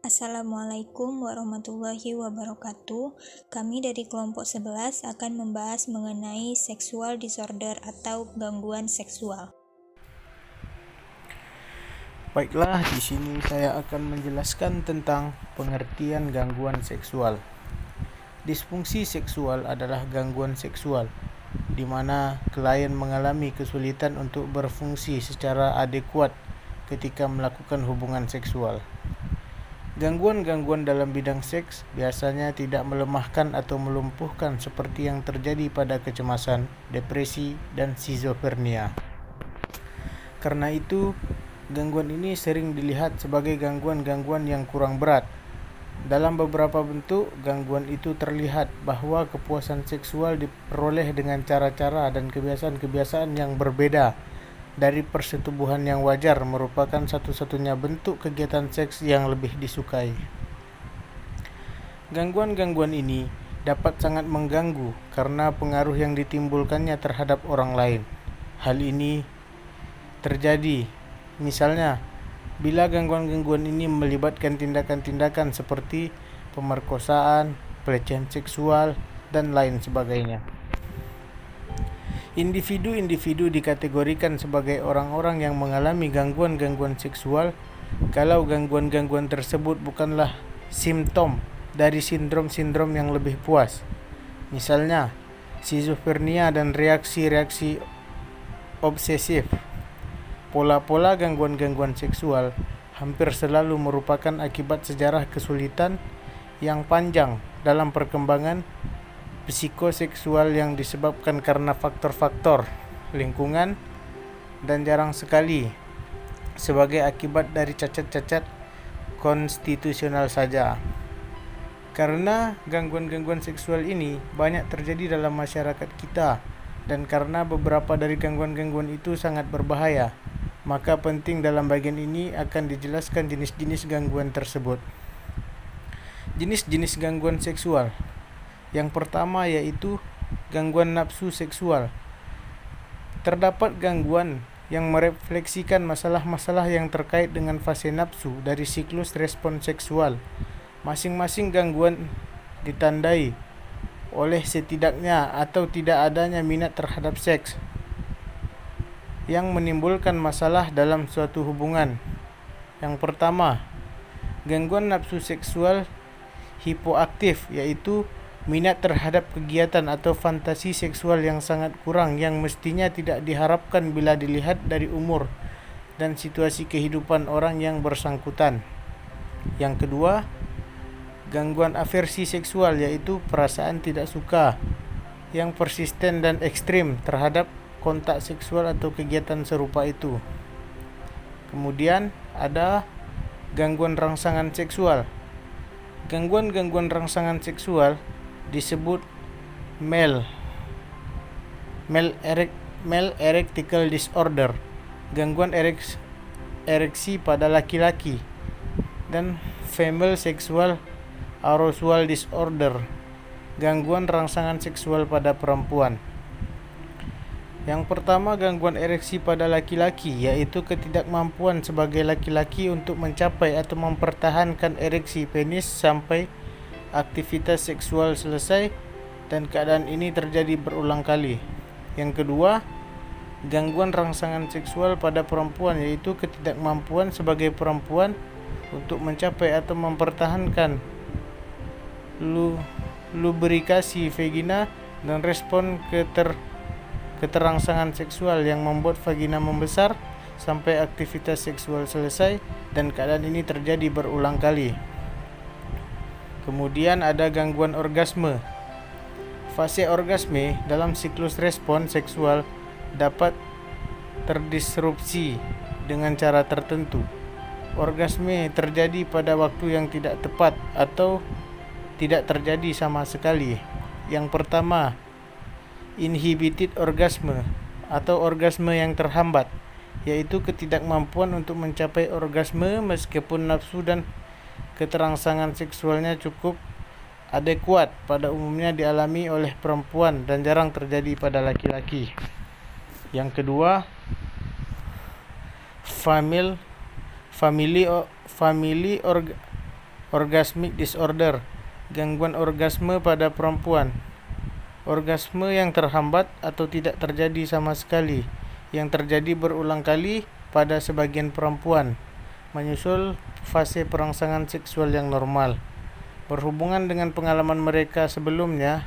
Assalamualaikum warahmatullahi wabarakatuh. Kami dari kelompok 11 akan membahas mengenai sexual disorder atau gangguan seksual. Baiklah, di sini saya akan menjelaskan tentang pengertian gangguan seksual. Disfungsi seksual adalah gangguan seksual di mana klien mengalami kesulitan untuk berfungsi secara adekuat ketika melakukan hubungan seksual. Gangguan-gangguan dalam bidang seks biasanya tidak melemahkan atau melumpuhkan seperti yang terjadi pada kecemasan, depresi, dan skizofrenia. Karena itu, gangguan ini sering dilihat sebagai gangguan-gangguan yang kurang berat. Dalam beberapa bentuk, gangguan itu terlihat bahwa kepuasan seksual diperoleh dengan cara-cara dan kebiasaan-kebiasaan yang berbeda dari persetubuhan yang wajar, merupakan satu-satunya bentuk kegiatan seks yang lebih disukai. Gangguan-gangguan ini dapat sangat mengganggu karena pengaruh yang ditimbulkannya terhadap orang lain. Hal ini terjadi misalnya bila gangguan-gangguan ini melibatkan tindakan-tindakan seperti pemerkosaan, pelecehan seksual, dan lain sebagainya. Individu-individu dikategorikan sebagai orang-orang yang mengalami gangguan-gangguan seksual kalau gangguan-gangguan tersebut bukanlah simptom dari sindrom-sindrom yang lebih puas. Misalnya, skizofrenia dan reaksi-reaksi obsesif. Pola-pola gangguan-gangguan seksual hampir selalu merupakan akibat sejarah kesulitan yang panjang dalam perkembangan psikoseksual yang disebabkan karena faktor-faktor lingkungan dan jarang sekali sebagai akibat dari cacat-cacat konstitusional saja. Karena gangguan-gangguan seksual ini banyak terjadi dalam masyarakat kita dan karena beberapa dari gangguan-gangguan itu sangat berbahaya, maka penting dalam bagian ini akan dijelaskan jenis-jenis gangguan tersebut. Jenis-jenis gangguan seksual. Yang pertama yaitu gangguan nafsu seksual. Terdapat gangguan yang merefleksikan masalah-masalah yang terkait dengan fase nafsu dari siklus respon seksual. Masing-masing gangguan ditandai oleh setidaknya atau tidak adanya minat terhadap seks yang menimbulkan masalah dalam suatu hubungan. Yang pertama, gangguan nafsu seksual hipoaktif, yaitu minat terhadap kegiatan atau fantasi seksual yang sangat kurang yang mestinya tidak diharapkan bila dilihat dari umur dan situasi kehidupan orang yang bersangkutan. Yang kedua, gangguan aversi seksual, yaitu perasaan tidak suka yang persisten dan ekstrim terhadap kontak seksual atau kegiatan serupa itu. Kemudian ada gangguan rangsangan seksual. Gangguan-gangguan rangsangan seksual disebut male erectile disorder, gangguan ereksi pada laki-laki, dan female sexual arousal disorder, gangguan rangsangan seksual pada perempuan. Yang pertama, gangguan ereksi pada laki-laki, yaitu ketidakmampuan sebagai laki-laki untuk mencapai atau mempertahankan ereksi penis sampai aktivitas seksual selesai, dan keadaan ini terjadi berulang kali. Yang kedua, gangguan rangsangan seksual pada perempuan, yaitu ketidakmampuan sebagai perempuan untuk mencapai atau mempertahankan lubrikasi vagina dan respon keterangsangan seksual yang membuat vagina membesar sampai aktivitas seksual selesai, dan keadaan ini terjadi berulang kali. Kemudian ada gangguan orgasme. Fase orgasme dalam siklus respon seksual dapat terdisrupsi dengan cara tertentu. Orgasme terjadi pada waktu yang tidak tepat atau tidak terjadi sama sekali. Yang pertama, inhibited orgasme atau orgasme yang terhambat, yaitu ketidakmampuan untuk mencapai orgasme meskipun nafsu dan keterangsangan seksualnya cukup adekuat, pada umumnya dialami oleh perempuan dan jarang terjadi pada laki-laki. Yang kedua, family Orgasmic disorder, gangguan orgasme pada perempuan. Orgasme yang terhambat atau tidak terjadi sama sekali, yang terjadi berulang kali pada sebagian perempuan, menyusul fase perangsangan seksual yang normal, berhubungan dengan pengalaman mereka sebelumnya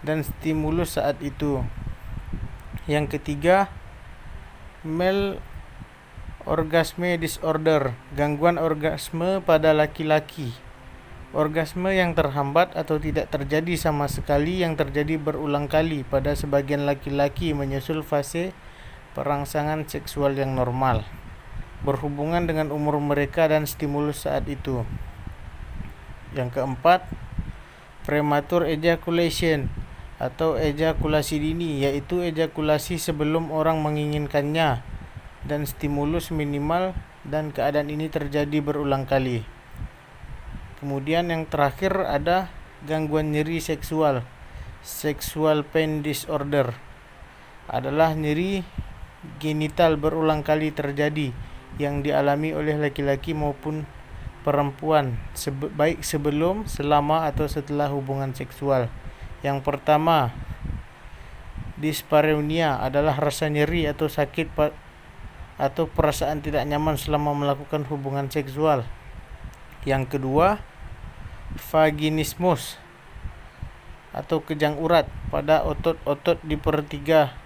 dan stimulus saat itu. Yang ketiga, male orgasme disorder, gangguan orgasme pada laki-laki. Orgasme yang terhambat atau tidak terjadi sama sekali yang terjadi berulang kali pada sebagian laki-laki menyusul fase perangsangan seksual yang normal, berhubungan dengan umur mereka dan stimulus saat itu. Yang keempat, premature ejaculation atau ejakulasi dini, yaitu ejakulasi sebelum orang menginginkannya dan stimulus minimal, dan keadaan ini terjadi berulang kali. Kemudian yang terakhir ada gangguan nyeri seksual. Sexual pain disorder adalah nyeri genital berulang kali terjadi yang dialami oleh laki-laki maupun perempuan, baik sebelum, selama, atau setelah hubungan seksual. Yang pertama, dyspareunia adalah rasa nyeri atau sakit atau perasaan tidak nyaman selama melakukan hubungan seksual. Yang kedua, vaginismus atau kejang urat pada otot-otot di pertiga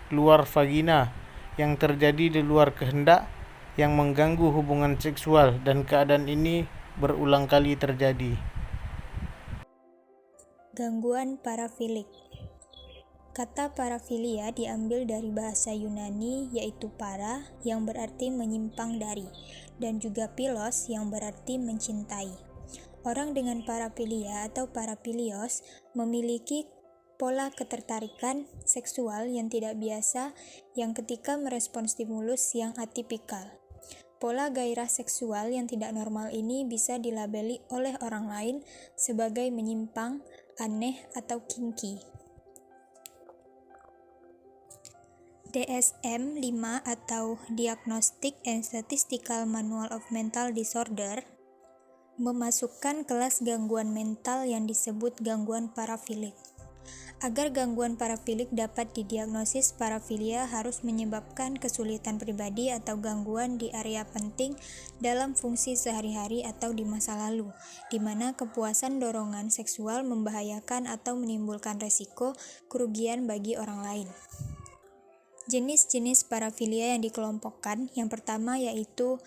luar vagina yang terjadi di luar kehendak yang mengganggu hubungan seksual, dan keadaan ini berulang kali terjadi. Gangguan parafilik. Kata parafilia diambil dari bahasa Yunani yaitu para yang berarti menyimpang dari, dan juga philos yang berarti mencintai. Orang dengan parafilia atau parafilios memiliki pola ketertarikan seksual yang tidak biasa yang ketika merespons stimulus yang atipikal. Pola gairah seksual yang tidak normal ini bisa dilabeli oleh orang lain sebagai menyimpang, aneh, atau kinky. DSM-5 atau Diagnostic and Statistical Manual of Mental Disorder memasukkan kelas gangguan mental yang disebut gangguan parafilik. Agar gangguan parafilik dapat didiagnosis, parafilia harus menyebabkan kesulitan pribadi atau gangguan di area penting dalam fungsi sehari-hari atau di masa lalu, di mana kepuasan dorongan seksual membahayakan atau menimbulkan resiko kerugian bagi orang lain. Jenis-jenis parafilia yang dikelompokkan, yang pertama yaitu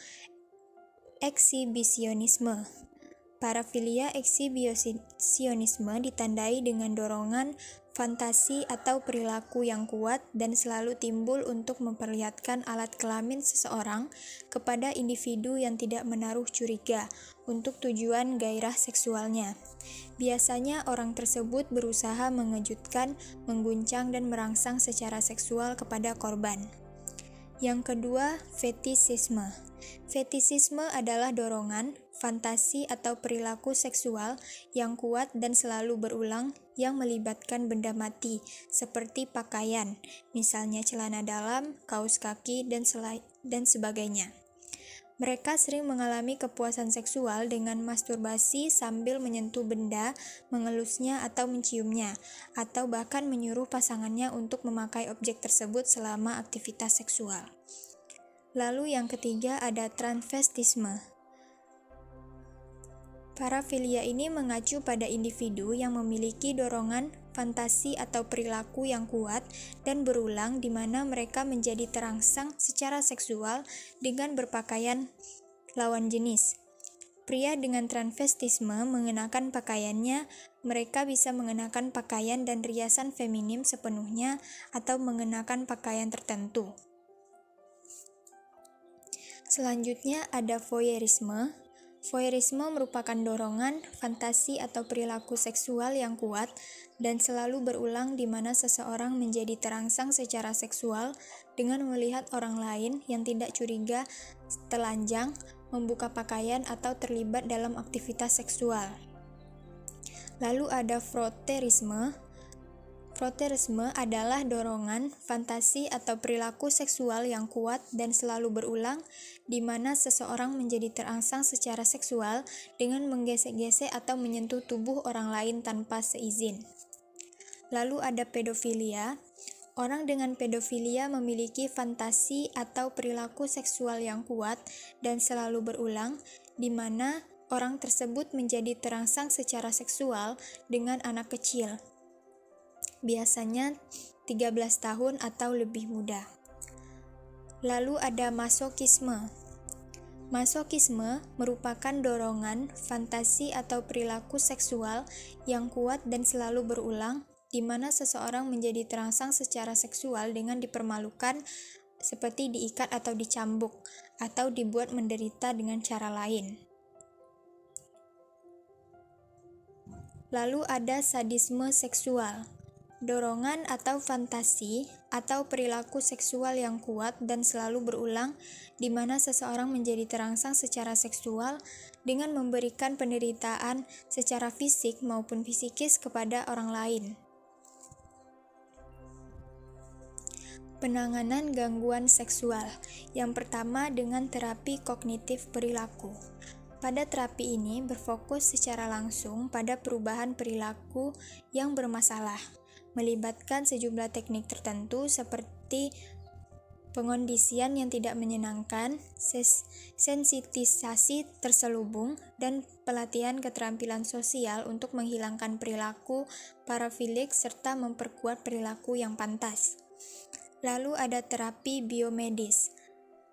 eksibisionisme. Parafilia eksibisionisme ditandai dengan dorongan, fantasi, atau perilaku yang kuat dan selalu timbul untuk memperlihatkan alat kelamin seseorang kepada individu yang tidak menaruh curiga untuk tujuan gairah seksualnya. Biasanya orang tersebut berusaha mengejutkan, mengguncang, dan merangsang secara seksual kepada korban. Yang kedua, fetisisme. Fetisisme adalah dorongan, fantasi, atau perilaku seksual yang kuat dan selalu berulang yang melibatkan benda mati, seperti pakaian, misalnya celana dalam, kaos kaki, dan sebagainya. Mereka sering mengalami kepuasan seksual dengan masturbasi sambil menyentuh benda, mengelusnya atau menciumnya, atau bahkan menyuruh pasangannya untuk memakai objek tersebut selama aktivitas seksual. Lalu yang ketiga ada transvestisme. Parafilia ini mengacu pada individu yang memiliki dorongan, fantasi, atau perilaku yang kuat dan berulang di mana mereka menjadi terangsang secara seksual dengan berpakaian lawan jenis. Pria dengan transvestisme mengenakan pakaiannya, mereka bisa mengenakan pakaian dan riasan feminim sepenuhnya atau mengenakan pakaian tertentu. Selanjutnya ada voyeurisme. Voyeurisme merupakan dorongan, fantasi, atau perilaku seksual yang kuat dan selalu berulang di mana seseorang menjadi terangsang secara seksual dengan melihat orang lain yang tidak curiga telanjang, membuka pakaian, atau terlibat dalam aktivitas seksual. Lalu ada frotteurisme. Voyeurisme adalah dorongan, fantasi, atau perilaku seksual yang kuat dan selalu berulang, di mana seseorang menjadi terangsang secara seksual dengan menggesek-gesek atau menyentuh tubuh orang lain tanpa seizin. Lalu ada pedofilia. Orang dengan pedofilia memiliki fantasi atau perilaku seksual yang kuat dan selalu berulang, di mana orang tersebut menjadi terangsang secara seksual dengan anak kecil, biasanya 13 tahun atau lebih muda. Lalu ada masokisme. Masokisme merupakan dorongan, fantasi atau perilaku seksual yang kuat dan selalu berulang, di mana seseorang menjadi terangsang secara seksual dengan dipermalukan, seperti diikat atau dicambuk, atau dibuat menderita dengan cara lain. Lalu ada sadisme seksual. Dorongan atau fantasi atau perilaku seksual yang kuat dan selalu berulang, di mana seseorang menjadi terangsang secara seksual dengan memberikan penderitaan secara fisik maupun psikis kepada orang lain. Penanganan gangguan seksual. Yang pertama dengan terapi kognitif perilaku. Pada terapi ini berfokus secara langsung pada perubahan perilaku yang bermasalah, melibatkan sejumlah teknik tertentu seperti pengondisian yang tidak menyenangkan, sensitisasi terselubung, dan pelatihan keterampilan sosial untuk menghilangkan perilaku parafilik serta memperkuat perilaku yang pantas. Lalu ada terapi biomedis.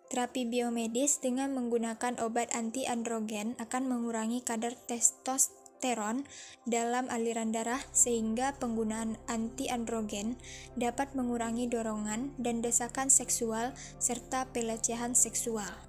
Terapi biomedis dengan menggunakan obat anti-androgen akan mengurangi kadar testosteron dalam aliran darah sehingga penggunaan anti-androgen dapat mengurangi dorongan dan desakan seksual serta pelecehan seksual.